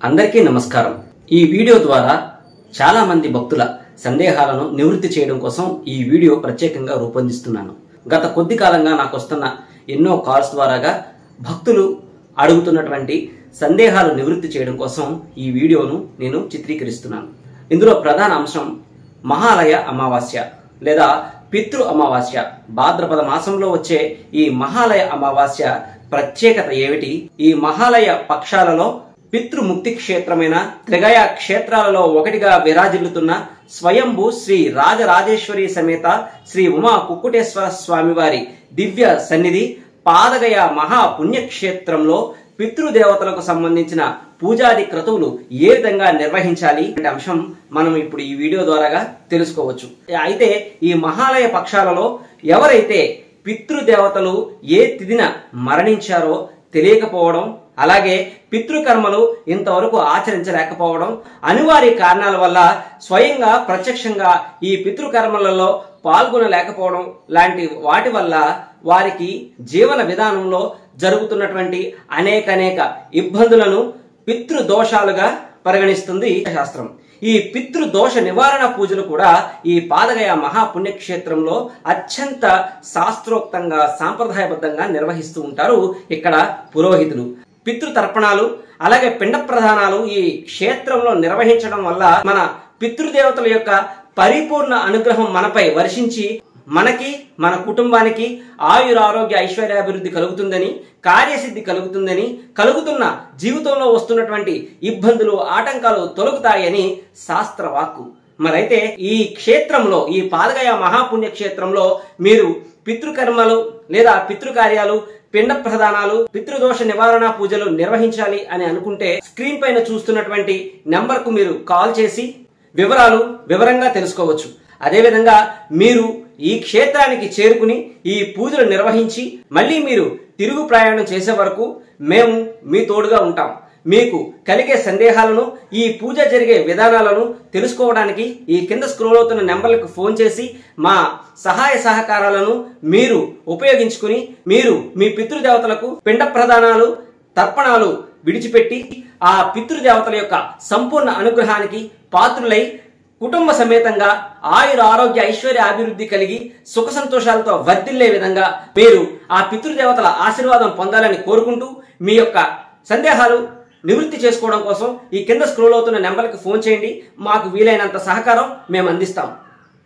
అందరికీ నమస్కారం। ఈ వీడియో ద్వారా చాలా మంది భక్తుల సందేహాలను నివృత్తి చేయడం కోసం ఈ వీడియో ప్రత్యేకంగా రూపొందిస్తున్నాను। గత కొద్ది కాలంగా నాకు వస్తున్న ఎన్నో కాల్స్ ద్వారాగా భక్తులు అడుగుతున్నటువంటి సందేహాలు నివృత్తి చేయడం కోసం ఈ వీడియోను నేను చిత్రీకరిస్తున్నాను। ఇందులో ప్రధాన అంశం మహాలయ అమావాస్య లేదా పితృ అమావాస్య। భాద్రపద మాసంలో వచ్చే ఈ మహాలయ అమావాస్య ప్రత్యేకత ఏమిటి? ఈ మహాలయ పక్షాలలో పితృముక్తి క్షేత్రమైన త్రిగయ క్షేత్రాలలో ఒకటిగా విరాజిల్లుతున్న స్వయంభూ శ్రీ రాజరాజేశ్వరి సమేత శ్రీ ఉమా కుక్కుటేశ్వర స్వామి వారి దివ్య సన్నిధి పాదగయ మహా పుణ్యక్షేత్రంలో పితృదేవతలకు సంబంధించిన పూజాది క్రతువులు ఏ విధంగా నిర్వహించాలి అనే అంశం మనం ఇప్పుడు ఈ వీడియో ద్వారాగా తెలుసుకోవచ్చు। అయితే ఈ మహాలయ పక్షాలలో ఎవరైతే పితృదేవతలు ఏ తిథిన మరణించారో తెలియకపోవడం, అలాగే పితృకర్మలు ఇంతవరకు ఆచరించలేకపోవడం, అనివార్య కారణాల వల్ల స్వయంగా ప్రత్యక్షంగా ఈ పితృకర్మలలో పాల్గొనలేకపోవడం లాంటి వాటి వల్ల వారికి జీవన విధానంలో జరుగుతున్నటువంటి అనేక ఇబ్బందులను పితృదోషాలుగా పరిగణిస్తుంది శాస్త్రం। ఈ పితృదోష నివారణ పూజలు కూడా ఈ పాదగయ మహాపుణ్యక్షేత్రంలో అత్యంత శాస్త్రోక్తంగా సాంప్రదాయబద్ధంగా నిర్వహిస్తూ ఉంటారు ఇక్కడ పురోహితులు। పితృతర్పణాలు అలాగే పిండ ప్రదానాలు ఈ క్షేత్రంలో నిర్వహించడం వల్ల మన పితృదేవతల యొక్క పరిపూర్ణ అనుగ్రహం మనపై వర్షించి మనకి మన కుటుంబానికి ఆయురారోగ్య ఐశ్వర్యాభివృద్ధి కలుగుతుందని, కార్యసిద్ధి కలుగుతుందని, కలుగుతున్న జీవితంలో వస్తున్నటువంటి ఇబ్బందులు ఆటంకాలు తొలగుతాయని శాస్త్రవాక్కు। మరైతే ఈ క్షేత్రంలో ఈ పాదగయ మహాపుణ్య క్షేత్రంలో మీరు పితృకర్మలు లేదా పితృకార్యాలు, పిండ ప్రదానాలు, పితృదోష నివారణ పూజలు నిర్వహించాలి అని అనుకుంటే స్క్రీన్ పైన చూస్తున్నటువంటి నెంబర్ కు మీరు కాల్ చేసి వివరంగా తెలుసుకోవచ్చు। అదేవిధంగా మీరు ఈ క్షేత్రానికి చేరుకుని ఈ పూజలు నిర్వహించి మళ్ళీ మీరు తిరుగు ప్రయాణం చేసే వరకు మేము మీ తోడుగా ఉంటాం। మీకు కలిగే సందేహాలను, ఈ పూజ జరిగే విధానాలను తెలుసుకోవడానికి ఈ కింద స్క్రోల్ అవుతున్న నెంబర్లకు ఫోన్ చేసి మా సహాయ సహకారాలను మీరు ఉపయోగించుకుని మీరు మీ పితృదేవతలకు పిండ ప్రదానాలు, తర్పణాలు విడిచిపెట్టి ఆ పితృదేవతల యొక్క సంపూర్ణ అనుగ్రహానికి పాత్రులై కుటుంబ సమేతంగా ఆయుర ఆరోగ్య ఐశ్వర్య అభివృద్ధి కలిగి సుఖ సంతోషాలతో వర్ధిల్లే విధంగా మీరు ఆ పితృదేవతల ఆశీర్వాదం పొందాలని కోరుకుంటూ మీ యొక్క సందేహాలు నివృత్తి చేసుకోవడం కోసం ఈ కింద స్క్రోల్ అవుతున్న నెంబర్కి ఫోన్ చేయండి। మాకు వీలైనంత సహకారం మేము అందిస్తాం।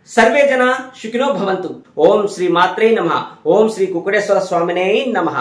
సర్వే జన సుఖినో భవంతు। ఓం శ్రీ మాత్రే నమః। ఓం శ్రీ కుక్కుటేశ్వర స్వామినే నమః।